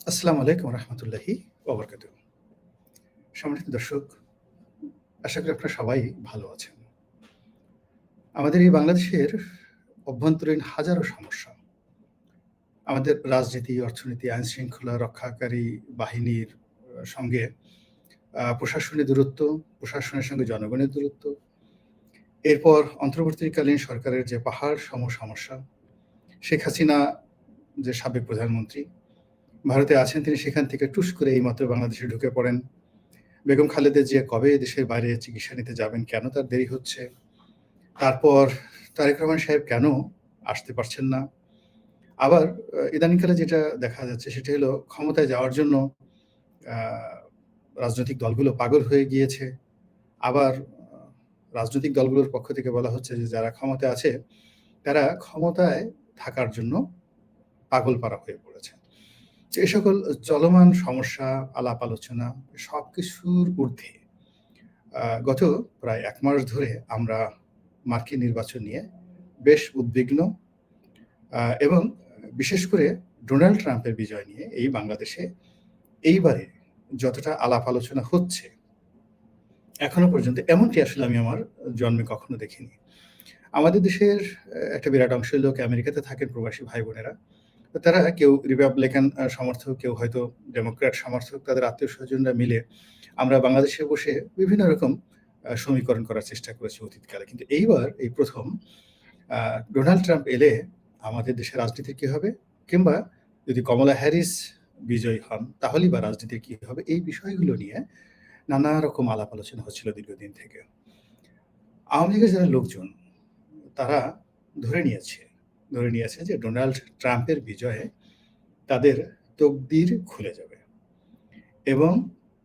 আসসালামু আলাইকুম রহমতুল্লাহি ওবরকাতুহ। সম্মানিত দর্শক, আশা করি আপনারা সবাই ভালো আছেন। আমাদের এই বাংলাদেশের অভ্যন্তরীণ হাজারো সমস্যা, আমাদের রাজনীতি, অর্থনীতি, আইনশৃঙ্খলা রক্ষাকারী বাহিনীর সঙ্গে প্রশাসনের দূরত্ব, প্রশাসনের সঙ্গে জনগণের দূরত্ব, এরপর অন্তর্বর্তীকালীন সরকারের যে পাহাড় সম সমস্যা, শেখ হাসিনা যে সাবেক প্রধানমন্ত্রী, ভারতে আছেন তিনি সেখান থেকে টুস করে এইমাত্র বাংলাদেশে ঢুকে পড়েন। বেগম খালেদা জিয়া কবে দেশের বাইরে চিকিৎসা নিতে যাবেন, কেন তার দেরি হচ্ছে? তারপর তারেক রহমান সাহেব কেন আসতে পারছেন না? আবার ইদানিংকালে যেটা দেখা যাচ্ছে সেটা হলো ক্ষমতায় যাওয়ার জন্য আ রাজনৈতিক দলগুলো পাগল হয়ে গিয়েছে। আবার রাজনৈতিক দলগুলোর পক্ষ থেকে বলা হচ্ছে যে যারা ক্ষমতায় আছে তারা ক্ষমতায় থাকার জন্য পাগলপারা হয়ে পড়েছে। এ সকল চলমান সমস্যা, আলাপ আলোচনা সবকিছুর ঊর্ধ্বে গত প্রায় ১ মাস ধরে আমরা মার্কিন নির্বাচন নিয়ে বেশ উদ্বিগ্ন এবং বিশেষ করে ডোনাল্ড ট্রাম্পের বিজয় নিয়ে এই বাংলাদেশে এইবারে যতটা আলাপ আলোচনা হচ্ছে, এখনো পর্যন্ত এমনটি আসলে আমি আমার জন্মে কখনো দেখিনি। আমাদের দেশের একটা বিরাট অংশের লোক আমেরিকাতে থাকেন, প্রবাসী ভাই-বোনেরা। তারা কেউ রিপাবলিকান সমর্থক, কেউ হয়তো ডেমোক্র্যাট সমর্থক, তাদের আত্মীয়স্বজনরা মিলে আমরা বাংলাদেশে বসে বিভিন্ন রকম সমীকরণ করার চেষ্টা করেছি অতীতকালে। কিন্তু এইবার এই ১ম ডোনাল্ড ট্রাম্প এলে আমাদের দেশের রাজনীতির কি হবে? কিংবা যদি কমলা হ্যারিস বিজয়ী হন তাহলেই বা রাজনীতির কি হবে? এই বিষয়গুলো নিয়ে নানা রকম আলাপ আলোচনা হচ্ছিল দীর্ঘদিন থেকে। আওয়ামী লীগের যারা লোকজন তারা ধরে নিয়েছে যে ডোনাল্ড ট্রাম্পের বিজয়ে তাদের তকদির খুলে যাবে এবং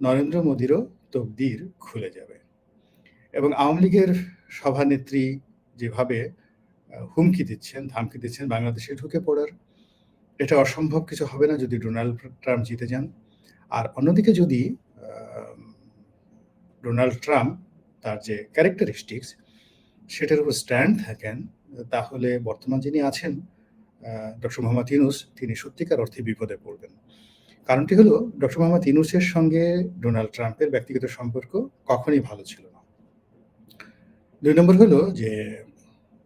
নরেন্দ্র মোদিরও তকদির খুলে যাবে। এবং আওয়ামী লীগের সভানেত্রী যেভাবে হুমকি দিচ্ছেন, ধামকি দিচ্ছেন বাংলাদেশে ঢুকে পড়ার, এটা অসম্ভব কিছু হবে না যদি ডোনাল্ড ট্রাম্প জিতে যান। আর অন্যদিকে যদি ডোনাল্ড ট্রাম্প তার যে ক্যারেক্টারিস্টিক্স সেটার উপর স্ট্যান্ড থাকেন, তাহলে বর্তমান যিনি আছেন ডক্টর মোহাম্মদ ইউনূস, তিনি সত্যিকার অর্থে বিপদে পড়বেন। কারণটি হলো ডক্টর মোহাম্মদ ইউনূসের সঙ্গে ডোনাল্ড ট্রাম্পের ব্যক্তিগত সম্পর্ক কখনোই ভালো ছিল না। ২ নম্বর হলো যে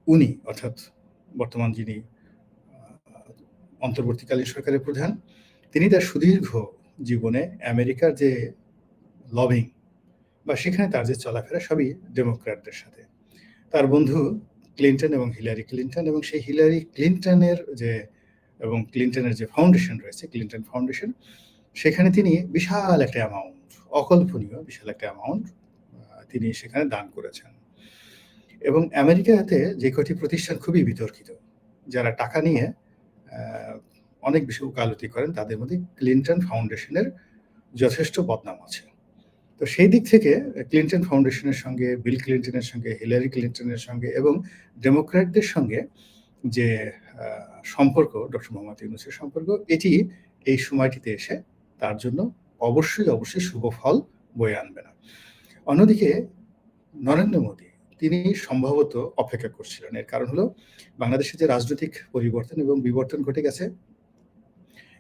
উনি অর্থাৎ বর্তমান যিনি অন্তর্বর্তীকালীন সরকারের প্রধান, তিনি তার সুদীর্ঘ জীবনে আমেরিকার যে লবিং বা সেখানে তার যে চলাফেরা সবই ডেমোক্র্যাটদের সাথে। তার বন্ধু ক্লিনটন এবং হিলারি ক্লিনটন, এবং সেই হিলারি ক্লিনটনের এবং ক্লিনটনের যে ফাউন্ডেশন রয়েছে, ক্লিনটন ফাউন্ডেশন, সেখানে তিনি বিশাল একটা অ্যামাউন্ট, অকল্পনীয় বিশাল একটা অ্যামাউন্ট তিনি সেখানে দান করেছেন। এবং আমেরিকাতে যে কটি প্রতিষ্ঠান খুবই বিতর্কিত, যারা টাকা নিয়ে অনেক বেশি ওকালতি করেন, তাদের মধ্যে ক্লিনটন ফাউন্ডেশনের যথেষ্ট বদনাম আছে। তো সেই দিক থেকে ক্লিনটন ফাউন্ডেশনের সঙ্গে, বিল ক্লিনটনের সঙ্গে, হিলারি ক্লিনটনের সঙ্গে এবং ডেমোক্র্যাটদের সঙ্গে যে সম্পর্ক, ডক্টর মোহাম্মদ ইউনূসের সম্পর্ক, এটি এই সময়টিতে এসে তার জন্য অবশ্যই শুভ ফল বয়ে আনবে না। অন্যদিকে নরেন্দ্র মোদি, তিনি সম্ভবত অপেক্ষা করছিলেন। এর কারণ হলো বাংলাদেশে যে রাজনৈতিক পরিবর্তন এবং বিবর্তন ঘটে গেছে,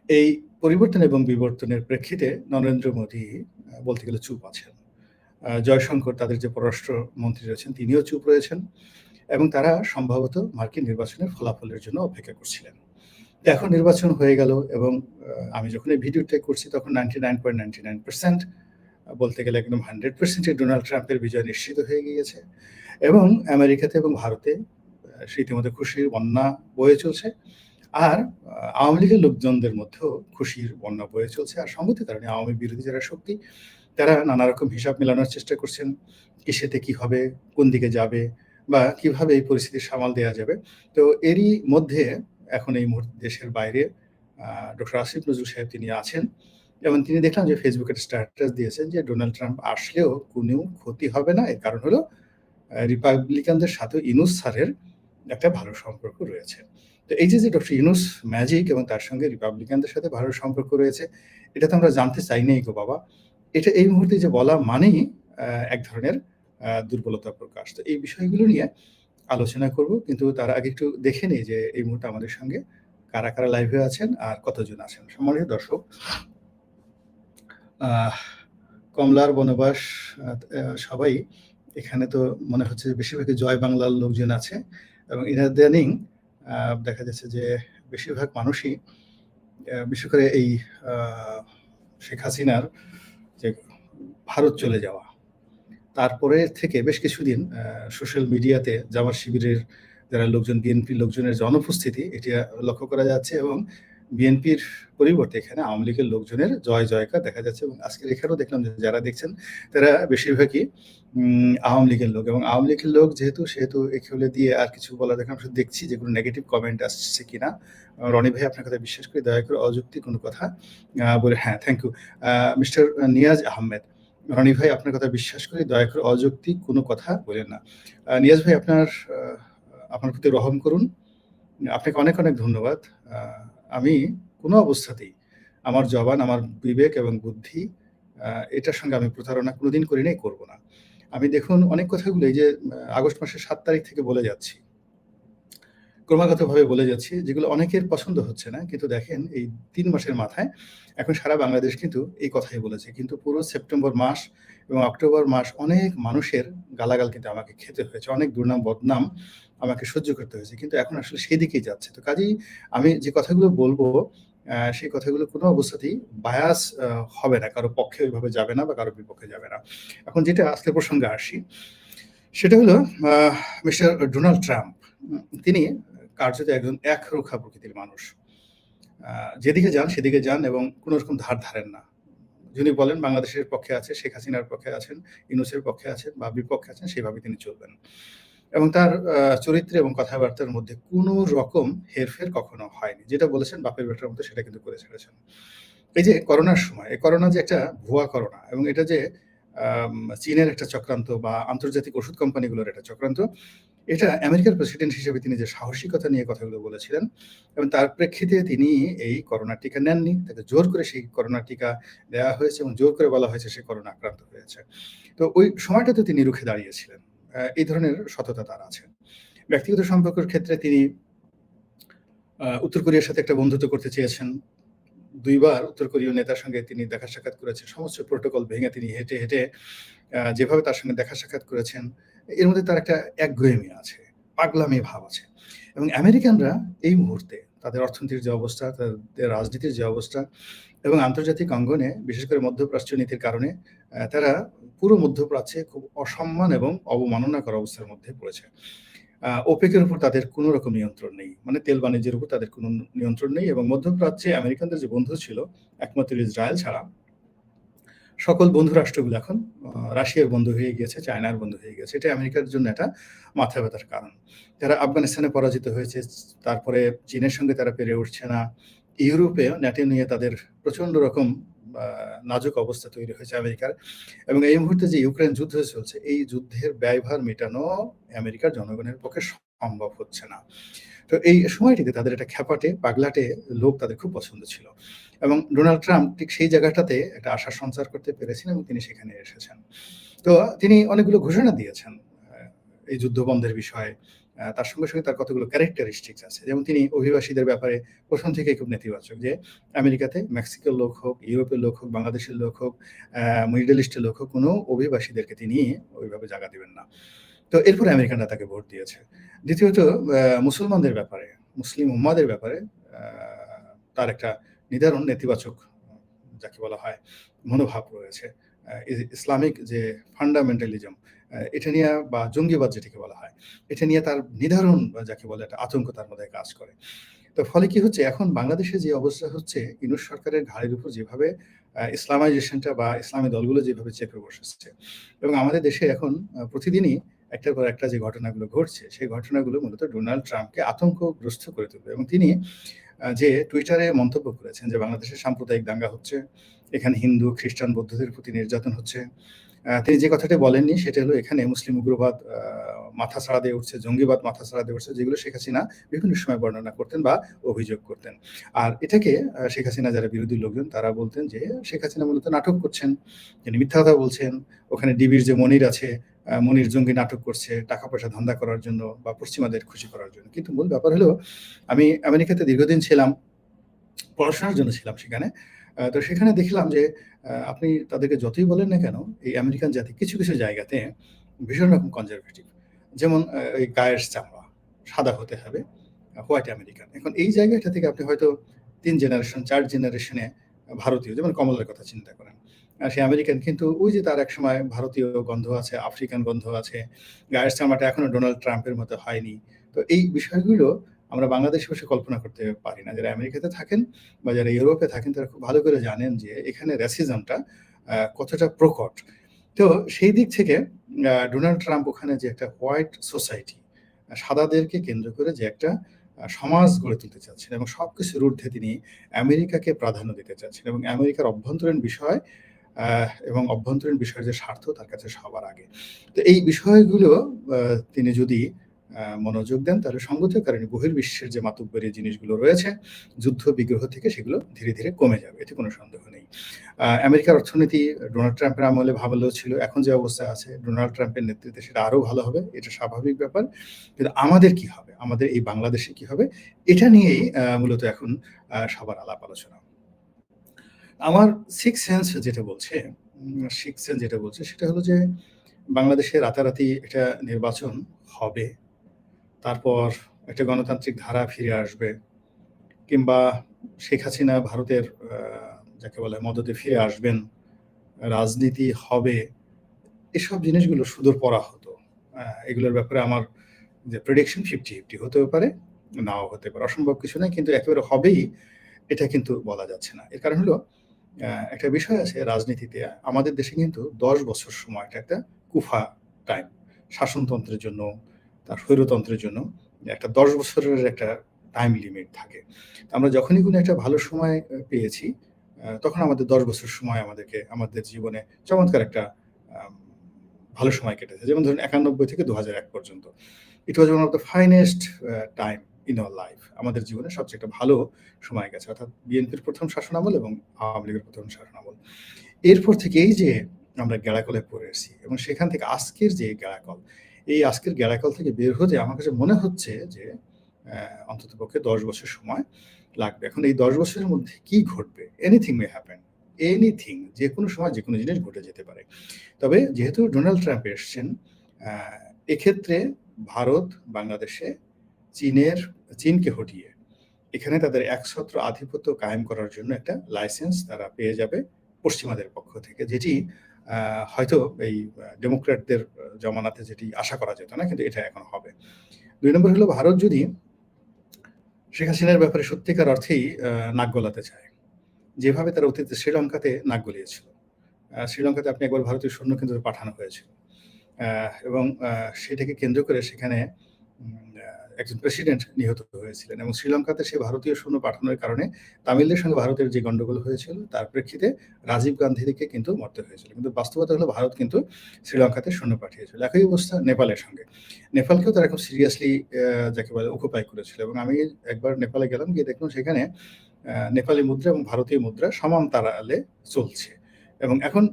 এই পরিবর্তন এবং বিবর্তনের প্রেক্ষিতে নরেন্দ্র মোদি বলতে গেলে চুপ আছেন। জয়শঙ্কর, তাদের যে পররাষ্ট্রমন্ত্রী রয়েছেন, তিনিও চুপ রয়েছেন এবং তারা সম্ভবত মার্কিন নির্বাচনের ফলাফলের জন্য অপেক্ষা করছিলেন। এখন নির্বাচন হয়ে গেল এবং আমি যখন এই ভিডিওটা করছি তখন 99.99% বলতে গেলে একদম 100% ডোনাল্ড ট্রাম্পের বিজয় নিশ্চিত হয়ে গিয়েছে এবং আমেরিকাতে এবং ভারতে রীতিমতো খুশির বন্যা বয়ে চলছে। আর আওয়ামী লীগের লোকজনদের মধ্যেও খুশির বন্যা বয়ে চলছে। আর সঙ্গতির কারণে আওয়ামী বিরোধী যারা শক্তি, তারা নানা রকম হিসাব মেলানোর চেষ্টা করছেন, কিসেতে কি হবে, কোন দিকে যাবে বা কিভাবে এই পরিস্থিতি সামাল দেওয়া যাবে। তো এরই মধ্যে এখন এই মুহূর্তে দেশের বাইরে ডক্টর আসিফ নজরুল সাহেব তিনি আছেন এবং তিনি দেখলাম যে ফেসবুকে একটা স্ট্যাটাস দিয়েছেন যে ডোনাল্ড ট্রাম্প আসলেও কোনো ক্ষতি হবে না। এর কারণ হলো রিপাবলিকানদের সাথেও ইউনূস স্যারের একটা ভালো সম্পর্ক রয়েছে। তো এই যে ডক্টর ইউনূস ম্যাজিক এবং তার সঙ্গে রিপাবলিকানদের সাথে ভালো সম্পর্ক রয়েছে, এটা তো আমরা জানতে চাই নাই গো বাবা। এটা এই মুহূর্তে যে বলা মানেই এক ধরনের দুর্বলতা প্রকাশ। তো এই বিষয়গুলো নিয়ে আলোচনা করব। কিন্তু তার আগে একটু দেখে নেই যে এই মুহূর্তে আমাদের সঙ্গে কারা লাইভে আছেন আর কতজন আছেন। সম্মানিত দর্শক, আহ কমলার বনবাস সবাই এখানে তো মনে হচ্ছে যে বেশিরভাগই জয় বাংলার লোকজন আছে এবং ইদানিং দেখা যাচ্ছে যে বেশিরভাগ মানুষই বিশেষ করে এই শেখ হাসিনার যে ভারত চলে যাওয়া তারপরে থেকে বেশ কিছুদিন সোশ্যাল মিডিয়াতে জামাত শিবিরের যারা লোকজন বিএনপির লোকজনের যে অনুপস্থিতি এটা লক্ষ্য করা যাচ্ছে এবং বিএনপির পরিবর্তে এখানে আওয়ামী লীগের লোকজনের জয় জয়কার দেখা যাচ্ছে এবং আজকের এখানেও দেখলাম যে যারা দেখছেন তারা বেশিরভাগই আওয়ামী লীগের লোক এবং আওয়ামী লীগের লোক সেহেতু এগুলো দিয়ে আর কিছু বলা দেখলাম শুধু দেখছি যেগুলো নেগেটিভ কমেন্ট আসছে কিনা। রনি ভাই আপনার কথা বিশ্বাস করি দয়া করে অযৌক্তিক কোনো কথা বলে হ্যাঁ thank you mister Niaz Ahmed. Roni ভাই আপনার কথা বিশ্বাস করি দয়া করে অযৌক্তিক কোনো কথা বলেন না। নিয়াজ ভাই আপনার প্রতি রহম করুন। আপনাকে অনেক অনেক ধন্যবাদ। আমি কোনো অবস্থাতেই আমার জবান আমার বিবেক এবং বুদ্ধি এটার সঙ্গে আমি প্রতারণা কোনোদিন করি নাই, করব না। আমি দেখুন অনেক কথাগুলো এই যে আগস্ট মাসের ৭ তারিখ থেকে বলে যাচ্ছি, ক্রমাগতভাবে বলে যাচ্ছি যেগুলো অনেকের পছন্দ হচ্ছে না, কিন্তু দেখেন এই ৩ মাসের মাথায় এখন সারা বাংলাদেশ কিন্তু এই কথাই বলেছে, কিন্তু পুরো সেপ্টেম্বর মাস এবং অক্টোবর মাস অনেক মানুষের গালাগাল কিন্তু আমাকে খেতে হয়েছে, অনেক দুর্নাম বদনাম আমাকে সহ্য করতে হয়েছে, কিন্তু এখন আসলে সেই দিকেই যাচ্ছে। তো কাজেই আমি যে কথাগুলো বলবো সেই কথাগুলো কোনো অবস্থাতেই বায়াস হবে না, কারো পক্ষে ওইভাবে যাবে না বা কারো বিপক্ষে যাবে না। এখন যেটা আজকের প্রসঙ্গে আসি সেটা হলো মিস্টার ডোনাল্ড ট্রাম্প। তিনি কার্যত একজন একরোখা প্রকৃতির মানুষ। যেদিকে যান সেদিকে যান এবং কোনো রকম ধার ধারেন না। যিনি বলেন বাংলাদেশের পক্ষে আছে, শেখ হাসিনার পক্ষে আছেন, ইউনূসের পক্ষে আছেন বা বিপক্ষে আছেন, সেভাবে তিনি চলবেন। এবং তার চরিত্রে এবং কথাবার্তার মধ্যে কোনো রকম হেরফের কখনো হয়নি। যেটা বলেছেন বাপের বেটার মতো সেটা কিন্তু করে ছেড়েছেন। এই যে করোনার সময়, এই করোনা যে একটা ভুয়া করোনা এবং এটা যে চীনের একটা চক্রান্ত বা আন্তর্জাতিক ওষুধ কোম্পানিগুলোর একটা চক্রান্ত, এটা আমেরিকার প্রেসিডেন্ট হিসেবে তিনি যে সাহসিকতা নিয়ে কথাগুলো বলেছিলেন এবং তার প্রেক্ষিতে তিনি এই করোনা টিকা নেননি, তাকে জোর করে সেই করোনা টিকা দেওয়া হয়েছে এবং জোর করে বলা হয়েছে সে করোনা আক্রান্ত হয়েছে। তো ওই সময়টাতে তিনি রুখে দাঁড়িয়েছিলেন। এই ধরনের সততা তার আছে। ব্যক্তিগত সম্পর্কের ক্ষেত্রে তিনি উত্তর কোরিয়ার সাথে একটা বন্ধুত্ব করতে চেয়েছেন। ২ বার উত্তর কোরীয় নেতার সঙ্গে তিনি দেখা সাক্ষাৎ করেছেন। সমস্ত প্রোটোকল ভেঙে তিনি হেঁটে, হেঁটে যেভাবে তার সঙ্গে দেখা সাক্ষাৎ করেছেন, এর মধ্যে তার একটা একগুঁয়েমি আছে, পাগলামি ভাব আছে। এবং আমেরিকানরা এই মুহূর্তে তাদের অর্থনীতির যে অবস্থা, তাদের রাজনীতির যে অবস্থা এবং আন্তর্জাতিক অঙ্গনে বিশেষ করে মধ্যপ্রাচ্য নীতির কারণে তারা পুরো মধ্যপ্রাচ্যে খুব অসম্মান এবং অবমাননাকর অবস্থার মধ্যে পড়েছে। ওপেকের উপর তাদের কোনো রকম নিয়ন্ত্রণ নেই। মানে তেল বাণিজ্যের উপর তাদের কোনো নিয়ন্ত্রণ নেই এবং মধ্যপ্রাচ্যে আমেরিকানদের যে বন্ধু ছিল একমাত্র ইসরায়েল ছাড়া সকল বন্ধু রাষ্ট্রগুলো এখন রাশিয়ার বন্ধু হয়ে গিয়েছে, চায়নার বন্ধু হয়ে গেছে। এটা আমেরিকার জন্য একটা মাথা ব্যথার কারণ। তারা আফগানিস্তানে পরাজিত হয়েছে, তারপরে চীনের সঙ্গে তারা পেরে উঠছে না। ইউরোপে ন্যাটো নিয়ে তাদের প্রচণ্ড রকম নাজুক অবস্থা তৈরি হয়েছে আমেরিকার এবং এই মুহূর্তে যে ইউক্রেন যুদ্ধ চলছে, এই যুদ্ধের ব্যয়ভার মেটানো আমেরিকার জনগণের পক্ষে সম্ভব হচ্ছে না। তো এই সময়টিতে তাদের একটা খ্যাপাটে, পাগলাটে লোক তাদের খুব পছন্দ ছিল এবং ডোনাল্ড ট্রাম্প ঠিক সেই জায়গাটাতে একটা আশা সঞ্চার করতে পেরেছেন এবং তিনি সেখানে এসেছেন। তো তিনি অনেকগুলো ঘোষণা দিয়েছেন এই যুদ্ধ বন্ধের বিষয়ে। তার সঙ্গে, সঙ্গে তার কতগুলো ক্যারেক্টারিস্টিক্স আছে। যেমন তিনি অভিবাসীদের ব্যাপারে ১ম থেকেই খুব নেতিবাচক যে আমেরিকাতে মেক্সিকোর লোক হোক, ইউরোপের লোক হোক, বাংলাদেশের লোক হোক, মিডল ইস্টের লোক হোক, কোনো অভিবাসীদেরকে তিনি ওইভাবে জায়গা দিবেন না। তো এরপরে আমেরিকানরা তাকে ভোট দিয়েছে। দ্বিতীয়ত মুসলমানদের ব্যাপারে, মুসলিম উম্মাদের ব্যাপারে তার একটা নিদারুণ নেতিবাচক যাকে বলা হয় মনোভাব রয়েছে। ইসলামিক যে ফান্ডামেন্টালিজম এটা নিয়ে বা জঙ্গিবাদ যেটাকে বলা হয়, এটা নিয়ে তার নিদারুণ যাকে বলে একটা আতঙ্ক তার মধ্যে কাজ করে। তো ফলে কি হচ্ছে এখন বাংলাদেশে যে অবস্থা হচ্ছে, ইউনূস সরকারের ঘাড়ের উপর যেভাবে ইসলামাইজেশনটা বা ইসলামী দলগুলো যেভাবে চেপে বসেছে এবং আমাদের দেশে এখন প্রতিদিনই একটার পর একটা যে ঘটনাগুলো ঘটছে, সেই ঘটনাগুলো মূলত ডোনাল্ড ট্রাম্পকে আতঙ্কগ্রস্ত করে তুলবে এবং তিনি যে টুইটারে মন্তব্য করেছেন যে বাংলাদেশে সাম্প্রদায়িক দাঙ্গা হচ্ছে, এখানে হিন্দু, খ্রিস্টান, বৌদ্ধদের প্রতি নির্যাতন হচ্ছে। তিনি যে কথাটি বলেননি সেটা হলো এখানে মুসলিম উগ্রবাদ মাথা ছাড়া দিয়ে উঠছে, জঙ্গিবাদ মাথা ছাড়া দিয়ে উঠছে, যেগুলো শেখ হাসিনা বিভিন্ন সময় বর্ণনা করতেন বা অভিযোগ করতেন। আর এটাকে শেখ হাসিনা যারা বিরোধী লোকজন তারা বলতেন যে শেখ হাসিনা মূলত নাটক করছেন, তিনি মিথ্যা কথা বলছেন। ওখানে ডিবির যে মনির আছে, মনির জঙ্গি নাটক করছে টাকা পয়সা ধান্দা করার জন্য বা পশ্চিমাদের খুশি করার জন্য। কিন্তু মূল ব্যাপার হলো আমি আমেরিকাতে দীর্ঘদিন ছিলাম, পড়াশোনার জন্য ছিলাম সেখানে। তো সেখানে দেখলাম যে আপনি তাদেরকে যতই বলেন না কেন, এই আমেরিকান জাতি কিছু, কিছু জায়গাতে ভীষণ রকম কনজারভেটিভ। যেমন এই গায়ের চামড়া সাদা হতে হবে, হোয়াইট আমেরিকান। এখন এই জায়গাটা থেকে আপনি হয়তো ৩ জেনারেশন ৪ জেনারেশনে ভারতীয়, যেমন কমলার কথা চিন্তা করেন। সে আমেরিকান কিন্তু ওই যে তার একসময় ভারতীয় গন্ধ আছে, আফ্রিকান গন্ধ আছে। গায়ের চামড়াটা এখনো ডোনাল্ড ট্রাম্পের মতো হয়নি। তো এই বিষয়গুলো আমরা বাংলাদেশে বসে কল্পনা করতে পারি না। যারা আমেরিকাতে থাকেন বা যারা ইউরোপে থাকেন তারা খুব ভালো করে জানেন যে এখানে রেসিজমটা কতটা প্রকট। তো সেই দিক থেকে ডোনাল্ড ট্রাম্প ওখানে যে একটা হোয়াইট সোসাইটি, সাদাদেরকে কেন্দ্র করে যে একটা সমাজ গড়ে তুলতে চাচ্ছেন এবং সবকিছুর ঊর্ধ্বে তিনি আমেরিকাকে প্রাধান্য দিতে চাচ্ছেন এবং আমেরিকার অভ্যন্তরীণ বিষয় এবং অভ্যন্তরীণ বিষয়ের যে স্বার্থ তার কাছে সবার আগে। তো এই বিষয়গুলো তিনি যদি মনোযোগ দেন তাহলে সঙ্গত কারণে বহির্বিশ্বের যে মাতুব্বরি জিনিসগুলো রয়েছে, যুদ্ধ বিগ্রহ থেকে সেগুলো ধীরে, ধীরে কমে যাবে। এতে কোনো সন্দেহ নেই। আমেরিকার অর্থনীতি ডোনাল্ড ট্রাম্পের আমলে ভালো ছিল। এখন যে অবস্থা আছে ডোনাল্ড ট্রাম্পের নেতৃত্বে সেটা আরো ভালো হবে। এটা স্বাভাবিক ব্যাপার। কিন্তু আমাদের কি হবে? আমাদের এই বাংলাদেশে কি হবে? এটা নিয়েই মূলত এখন সবার আলাপ আলোচনা। আমার সিক্স সেন্স যেটা বলছে সিক্স সেন্স যেটা বলছে সেটা হলো যে বাংলাদেশে রাতারাতি একটা নির্বাচন হবে। তারপর একটা গণতান্ত্রিক ধারা ফিরে আসবে কিংবা শেখ হাসিনা ভারতের যাকে বলে মদতে ফিরে আসবেন, রাজনীতি হবে। এসব জিনিসগুলো সুদূর পরা হতো। এগুলোর ব্যাপারে আমার যে প্রেডিকশন 50-50 হতেও পারে, নাও হতে পারে। অসম্ভব কিছু নাই কিন্তু একেবারে হবেই এটা কিন্তু বলা যাচ্ছে না। এর কারণ হলো একটা বিষয় আছে রাজনীতিতে। আমাদের দেশে কিন্তু ১০ বছর সময়টা একটা কুফা টাইম। শাসনতন্ত্রের জন্য, তার স্বৈরতন্ত্রের জন্য একটা ১০ বছরের একটা টাইম লিমিট থাকে। আমরা যখনই কোনো একটা ভালো সময় পেয়েছি, তখন আমাদের ১০ বছর সময় আমাদের জীবনে চমৎকার একটা আম ভালো সময় কেটেছে। যেমন ধরুন ৯১ থেকে ২০০১ পর্যন্ত। It was one of the finest time in our life. আমাদের জীবনে সবচেয়ে একটা ভালো সময় গেছে। অর্থাৎ বিএনপির ১ম শাসনামল এবং আওয়ামী লীগের ১ম শাসনামল। এরপর থেকে এই যে আমরা গ্যাড়াকলে পড়ে এসেছি এবং সেখান থেকে আজকের যে গ্যাড়াকল, এই আজকের গ্যাড়াকল থেকে বের হতে আমার কাছে মনে হচ্ছে যে অন্ততপক্ষে ১০ বছর সময় লাগবে। এখন এই ১০ বছরের মধ্যে কি ঘটবে? Anything may happen. এনিথিং যেকোনো সময় যেকোনো জিনিস ঘটে যেতে পারে। তবে যেহেতু ডোনাল্ড ট্রাম্প এসছেন, আ এক্ষেত্রে ভারত বাংলাদেশে চীনকে হটিয়ে এখানে তাদের একছত্র আধিপত্য কায়েম করার জন্য একটা লাইসেন্স তারা পেয়ে যাবে পশ্চিমাদের পক্ষ থেকে। যেটি হয়তো এই ডেমোক্র্যাটদের জমানাতে যেটি আশা করা যেত না, কিন্তু এটা এখন হবে। ২ নম্বর হলো ভারত যদি শেখ হাসিনার ব্যাপারে সত্যিকার অর্থেই নাক গলাতে চায়, যেভাবে তারা অতীতে শ্রীলঙ্কাতে নাক গলিয়েছিল। শ্রীলঙ্কাতে আপনি একবার ভারতীয় সৈন্য কিন্তু পাঠানো হয়েছিল। এবং সেটাকে কেন্দ্র করে সেখানে একজন প্রেসিডেন্ট নিহত হয়েছিলেন এবং শ্রীলঙ্কাতে সে ভারতীয় সৈন্য পাঠানোর কারণে তামিলদের সঙ্গে ভারতের যে গন্ডগোল হয়েছিল তার প্রেক্ষিতে রাজীব গান্ধীকে কিন্তু মরতে হয়েছিল। কিন্তু বাস্তবতা হলো ভারত কিন্তু শ্রীলঙ্কাতে সৈন্য পাঠিয়েছিল। একই অবস্থা নেপালের সঙ্গে। নেপালকেও তারা খুব সিরিয়াসলি যাকে বলে অকুপাই করেছিল এবং আমি একবার নেপালে গেলাম, গিয়ে দেখলাম সেখানে নেপালি মুদ্রা এবং ভারতীয় মুদ্রা সমান তালে চলছে এবং এখন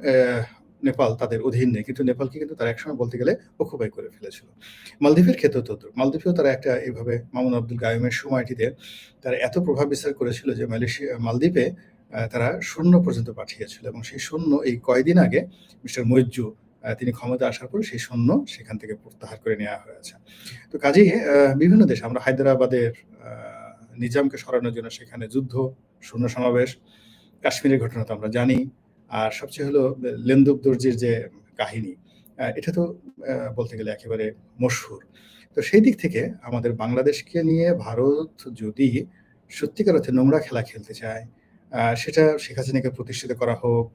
নেপাল তাদের অধীন নেই, কিন্তু নেপালকে কিন্তু তারা একসময় বলতে গেলে অকুপাই করে ফেলেছিল। মালদ্বীপের ক্ষেত্রেও তদ্রুপ। মালদ্বীপেও তারা একটা এভাবে মামুন আব্দুল গায়ুমের সময়টিতে তারা এত প্রভাব বিস্তার করেছিল যে মালদ্বীপে তারা সৈন্য পর্যন্ত পাঠিয়েছিল এবং সেই সৈন্য এই কয়দিন আগে মিস্টার মইজ্জু তিনি ক্ষমতায় আসার পর সেই সৈন্য সেখান থেকে প্রত্যাহার করে নেওয়া হয়েছে। তো কাজেই বিভিন্ন দেশ, আমরা হায়দ্রাবাদের নিজামকে সরানোর জন্য সেখানে যুদ্ধ, সৈন্য সমাবেশ, কাশ্মীরের ঘটনা তো আমরা জানি। আর সবচেয়ে হলো লেন্দুব দর্জির যে কাহিনী, এটা তো বলতে গেলে একেবারে মশহুর। তো সেই দিক থেকে আমাদের বাংলাদেশকে নিয়ে ভারত যদি সত্যিকার অর্থে নোংরা খেলা খেলতে চায়, সেটা শেখ হাসিনাকে প্রতিষ্ঠিত করা হোক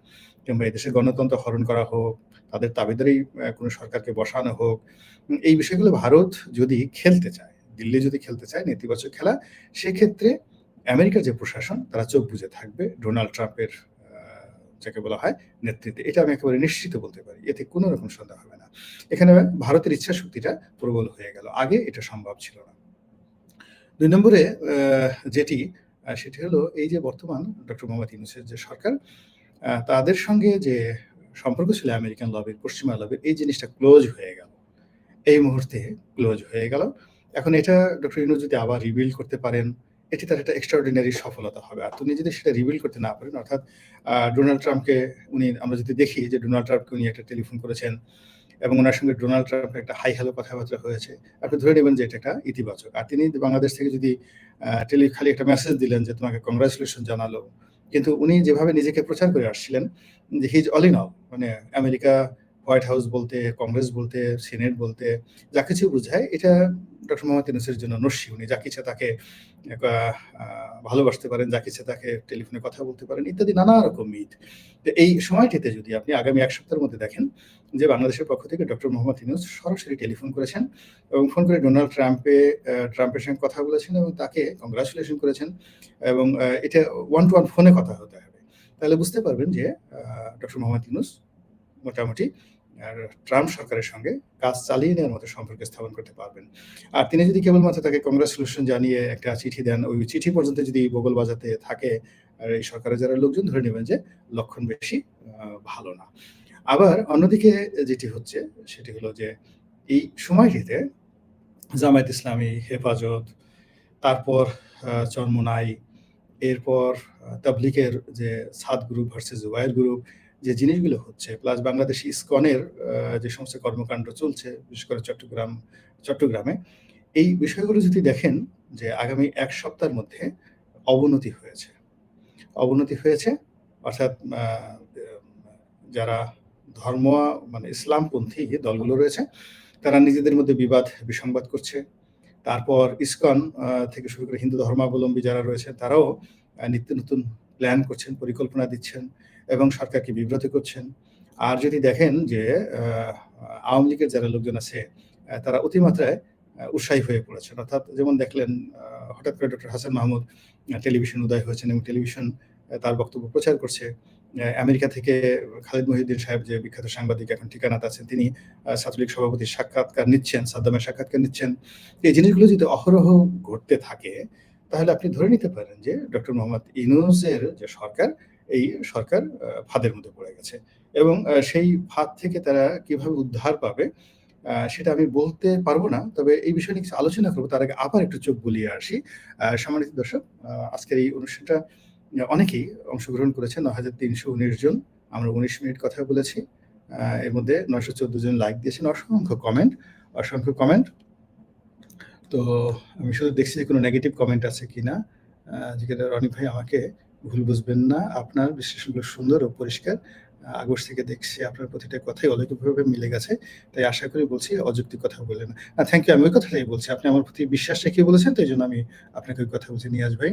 কিংবা এদেশের গণতন্ত্র হরণ করা হোক, তাদের দাবিদারেই কোনো সরকারকে বসানো হোক, এই বিষয়গুলো ভারত যদি খেলতে চায়, দিল্লি যদি খেলতে চায় নেতিবাচক খেলা, সেক্ষেত্রে আমেরিকার যে প্রশাসন তারা চোখ বুজে থাকবে ডোনাল্ড ট্রাম্পের যাকে বলা হয় নেতৃত্বে। এটা আমি একেবারে নিশ্চিত বলতে পারি। এতে কোনো রকম সন্দেহ হবে না। এখানে ভারতের ইচ্ছাশক্তিটা প্রবল হয়ে গেল। আগে এটা সম্ভব ছিল না। ২ নম্বরে যেটি সেটি হলো এই যে বর্তমান ডক্টর মোহাম্মদ ইউনূসের যে সরকার, তাদের সঙ্গে যে সম্পর্ক ছিল আমেরিকান লবির, পশ্চিমা লবির, এই জিনিসটা ক্লোজ হয়ে গেল। এই মুহূর্তে ক্লোজ হয়ে গেল। এখন এটা ডক্টর ইউনূস যদি আবার রিবিল্ড করতে পারেন এটি তার একটা এক্সট্রাঅর্ডিনারি সফলতা হবে। আর তিনি যদি সেটা রিভিল করতে না পারেন, অর্থাৎ ডোনাল্ড ট্রাম্পকে আমরা যদি দেখি যে ডোনাল্ড ট্রাম্পকে উনি একটা টেলিফোন করেছেন এবং উনার সঙ্গে ডোনাল্ড ট্রাম্পের একটা হাই হ্যালো কথাবার্তা হয়েছে। আপনি ধরে নেবেন যে এটা একটা ইতিবাচক। আর তিনি বাংলাদেশ থেকে যদি খালি একটা মেসেজ দিলেন যে তোমাকে কংগ্রাচুলেশন জানালো। কিন্তু উনি যেভাবে নিজেকে প্রচার করে আসছিলেন যে he is all in all, মানে আমেরিকা, হোয়াইট হাউস বলতে, কংগ্রেস বলতে, সিনেট বলতে যা কিছু বোঝায় এটা ডক্টর মোহাম্মদ ইউনূসের জন্য নস্যি। উনি যা ইচ্ছা তাকে ভালোবাসতে পারেন, যাকে ইচ্ছা তাকে টেলিফোনে কথা বলতে পারেন ইত্যাদি নানা রকম মিথ। তো এই সময়টিতে যদি আপনি আগামী ১ সপ্তাহের মধ্যে দেখেন যে বাংলাদেশের পক্ষ থেকে ডক্টর মোহাম্মদ ইউনূস সরাসরি টেলিফোন করেছেন এবং ফোন করে ডোনাল্ড ট্রাম্পের সঙ্গে কথা বলেছেন এবং তাকে কংগ্রাচুলেশন করেছেন এবং এটা ওয়ান টু ওয়ান ফোনে কথা হতে হবে। তাহলে বুঝতে পারবেন যে ডক্টর মোহাম্মদ ইউনূস মোটামুটি ট্রাম্প সরকারের সঙ্গে কাজ চালিয়ে নেওয়ার মতো সম্পর্ক স্থাপন করতে পারবেন। আর তিনি যদি কেবলমাত্র তাকে কংগ্রাচুলেশন জানিয়ে একটা চিঠি দেন, ওই চিঠি পর্যন্ত যদি বগল বাজাতে থাকে আর এই সরকারের যারা লোকজন ধরে নেবেন যে লক্ষণ বেশি ভালো না। আবার অন্যদিকে যেটি হচ্ছে সেটি হলো যে এই সময়টিতে জামায়াত ইসলামী, হেফাজত, তারপর চরমোনাই, এরপর তাবলিগের যে সাদ গ্রুপ ভার্সেস জুবায়ের গ্রুপ যে জিনিসগুলো হচ্ছে, প্লাস বাংলাদেশ ইসকনের যে সমস্ত কর্মকাণ্ড চলছে বিশেষ করে চট্টগ্রামে, এই বিষয়গুলো যদি দেখেন যে আগামী ১ সপ্তাহের মধ্যে অবনতি হয়েছে অর্থাৎ যারা মানে ইসলামপন্থী দলগুলো রয়েছে তারা নিজেদের মধ্যে বিসংবাদ করছে। তারপর ইসকন থেকে শুরু করে হিন্দু ধর্মাবলম্বী যারা রয়েছে তারাও নিত্য নতুন প্ল্যান করছেন, পরিকল্পনা দিচ্ছেন এবং সরকারকে বিব্রত করছেন। আর যদি দেখেন যে আওয়ামী লীগের যারা লোকজন আছে তারা অতিমাত্রায় উৎসাহী হয়ে পড়েছেন। অর্থাৎ যেমন দেখলেন হঠাৎ করে ডক্টর হাসান মাহমুদ টেলিভিশন উদয় হয়েছেন এবং টেলিভিশন তার বক্তব্য প্রচার করছে। আমেরিকা থেকে খালিদ মহিউদ্দিন সাহেব যে বিখ্যাত সাংবাদিক এখন ঠিকানাতে আছেন, তিনি ছাত্রলীগ সভাপতির সাক্ষাৎকার নিচ্ছেন, সাদ্দামের সাক্ষাৎকার নিচ্ছেন। এই জিনিসগুলো যদি অহরহ ঘটতে থাকে তাহলে আপনি ধরে নিতে পারেন যে ডক্টর মোহাম্মদ ইউনূসের যে সরকার, এই সরকার ফাঁদের মধ্যে পড়ে গেছে এবং সেই ফাঁদ থেকে তারা কিভাবে উদ্ধার পাবে সেটা আমি বলতে পারবো না। তবে এই বিষয় নিয়ে কিছু আলোচনা করবো। তার আগে আবার একটু চোখ বুলিয়ে আসি। সম্মানিত দর্শক, আজকের এই অনুষ্ঠানটা অনেকেই অংশগ্রহণ করেছেন, ৯,৩১৯ জন। আমরা ১৯ মিনিট কথা বলেছি। এর মধ্যে ৯১৪ জন লাইক দিয়েছেন, অসংখ্য কমেন্ট। তো আমি শুধু দেখছি যে কোনো নেগেটিভ কমেন্ট আছে কিনা। যেখানে রনি ভাই আমাকে ভুল বুঝবেন না, আপনার বিশ্লেষণগুলো সুন্দর ও পরিষ্কার। আগস্ট থেকে দেখছি আপনার প্রতিটা কথাই অলৌকিকভাবে মিলে গেছে। তাই আশা করি বলছি অযৌক্তিক কথা বললেন না। থ্যাংক ইউ, আমি ওই কথাটাই বলছি। আপনি আমার প্রতি বিশ্বাস রেখে বলেছেন, তো এইজন্য আমি আপনাকে ওই কথা বলছি। নিয়াজ ভাই,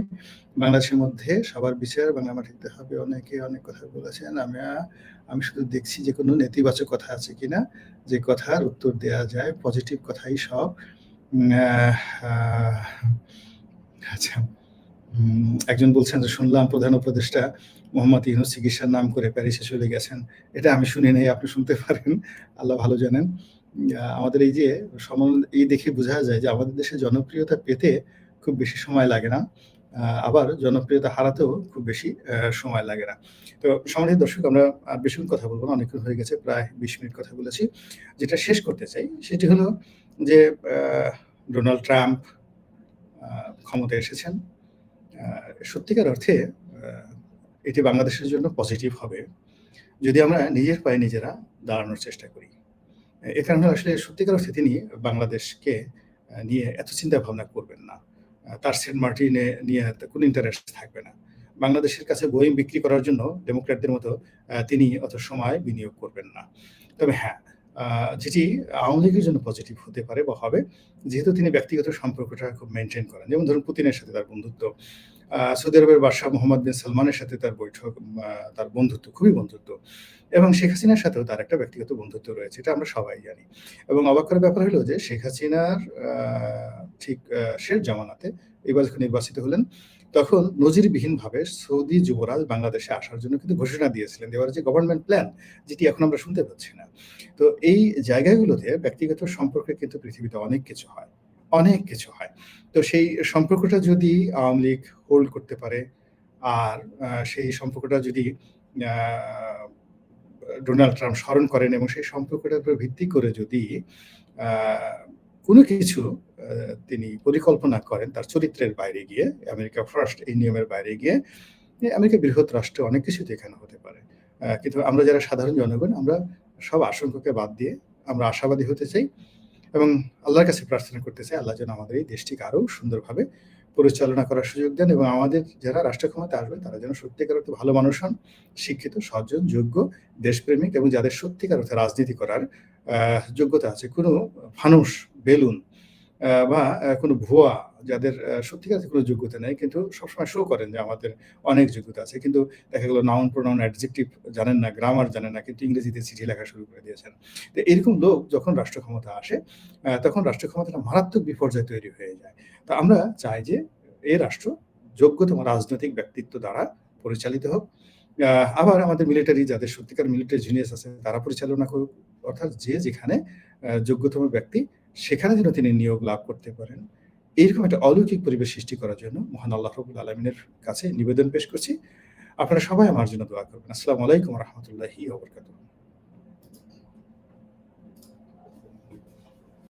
বাংলাদেশের মধ্যে সবার বিচার বাংলা মাটিতে হবে। অনেকে অনেক কথা বলেছেন। আমি শুধু দেখছি যে কোনো নেতিবাচক কথা আছে কিনা, যে কথার উত্তর দেয়া যায়। পজিটিভ কথাই সব। আচ্ছা, একজন বলছেন যে শুনলাম প্রধান উপদেষ্টা মোহাম্মদ ইউনূস চিকিৎসার নাম করে প্যারিসে চলে গেছেন। এটা আমি শুনি নাই, আপনি শুনতে পারেন, আল্লাহ ভালো জানেন। আমাদের এই যে এই দেখে বোঝা যায় যে আমাদের দেশে জনপ্রিয়তা পেতে খুব বেশি সময় লাগে না, আবার জনপ্রিয়তা হারাতেও খুব বেশি সময় লাগে না। তো সম্মানিত দর্শক, আমরা আর বেশিক্ষণ কথা বলবো না, অনেকক্ষণ হয়ে গেছে, প্রায় ২০ মিনিট কথা বলেছি। যেটা শেষ করতে চাই সেটি হলো যে ডোনাল্ড ট্রাম্প ক্ষমতায় এসেছেন। সত্যিকার অর্থে এটি বাংলাদেশের জন্য পজিটিভ হবে যদি আমরা নিজের পায়ে নিজেরা দাঁড়ানোর চেষ্টা করি। এ কারণে আসলে সত্যিকার অর্থে তিনি বাংলাদেশকে নিয়ে এত চিন্তা ভাবনা করবেন না। তার সেন্ট মার্টিনে নিয়ে কোনো ইন্টারেস্ট থাকবে না। বাংলাদেশের কাছে বোয়িং বিক্রি করার জন্য ডেমোক্র্যাটদের মতো তিনি অত সময় বিনিয়োগ করবেন না। তবে হ্যাঁ, যেটি আওয়ামী লীগের জন্য পজিটিভ হতে পারে বা হবে, যেহেতু তিনি ব্যক্তিগত সম্পর্কটা খুব মেইনটেইন করেন। যেমন ধরুন পুতিনের সাথে তার বন্ধুত্ব, সৌদি আরবের বাদশাহ মোহাম্মদ বিন সালমানের সাথে তার বৈঠক, তার বন্ধুত্ব, খুবই বন্ধুত্ব। এবং শেখ হাসিনার সাথেও তার একটা ব্যক্তিগত বন্ধুত্ব রয়েছে, এটা আমরা সবাই জানি। এবং অবাক করার ব্যাপার হলো যে শেখ হাসিনার ঠিক শেষ জামানাতে এবার যখন নির্বাচিত হলেন, তখন নজিরবিহীনভাবে সৌদি যুবরাজ বাংলাদেশে আসার জন্য কিন্তু ঘোষণা দিয়েছিলেন। দেওয়ার যে গভর্নমেন্ট প্ল্যান, যেটি এখন আমরা শুনতে পাচ্ছি না। তো এই জায়গাগুলোতে ব্যক্তিগত সম্পর্কে কিন্তু পৃথিবীতে অনেক কিছু হয়। তো সেই সম্পর্কটা যদি আওয়ামী লীগ হোল্ড করতে পারে, আর সেই সম্পর্কটা যদি ডোনাল্ড ট্রাম্প স্মরণ করেন এবং সেই সম্পর্কটার উপর ভিত্তি করে যদি কোনো কিছু আ তিনি পরিকল্পনা করেন তার চরিত্রের বাইরে গিয়ে, আমেরিকা ফার্স্ট এই নিয়মের বাইরে গিয়ে, আমেরিকা বৃহৎ রাষ্ট্র অনেক কিছুই তো এখানে হতে পারে। কিন্তু আমরা যারা সাধারণ জনগণ আমরা সব আশঙ্কাকে বাদ দিয়ে আমরা আশাবাদী হতে চাই এবং আল্লাহর কাছে প্রার্থনা করতে চাই আল্লাহ যেন আমাদের এই দেশটিকে আরো সুন্দরভাবে পরিচালনা করার সুযোগ দেন এবং আমাদের যারা রাষ্ট্র ক্ষমতায় আসবে তারা যেন সত্যিকার অর্থে ভালো মানুষ হন, শিক্ষিত, সজ্জন, যোগ্য, দেশপ্রেমিক এবং যাদের সত্যিকার অর্থে রাজনীতি করার যোগ্যতা আছে। কোনো ফানুস, বেলুন বা কোনো ভুয়া যাদের সত্যিকার অর্থে কোনো যোগ্যতা নেই কিন্তু সবসময় শো করেন যে আমাদের অনেক যোগ্যতা আছে। কিন্তু দেখা গেল নাউন, প্রোনাউন, অ্যাডজেক্টিভ জানেন না, গ্রামার জানেন না কিন্তু ইংরেজিতে চিঠি লেখা শুরু করে দিয়েছেন। তো এরকম লোক যখন রাষ্ট্র ক্ষমতায় আসে তখন রাষ্ট্র ক্ষমতাটা মারাত্মক বিপর্যয় তৈরি হয়ে যায়। তো আমরা চাই যে এ রাষ্ট্র যোগ্যতম রাজনৈতিক ব্যক্তিত্ব দ্বারা পরিচালিত হোক। আ আবার আমাদের মিলিটারি যাদের সত্যিকার মিলিটারি জিনিয়াস আছে তারা পরিচালনা করুক। অর্থাৎ যে যেখানে যোগ্যতম ব্যক্তি সেখানে যেন তিনি নিয়োগ লাভ করতে পারেন। এইরকম একটা অলৌকিক পরিবেশ সৃষ্টি করার জন্য মহান আল্লাহ রাব্বুল আলামিনের কাছে নিবেদন পেশ করছি। আপনারা সবাই আমার জন্য দোয়া করবেন। আসসালামু আলাইকুম ওয়া রাহমাতুল্লাহি ওয়া বারাকাতুহু।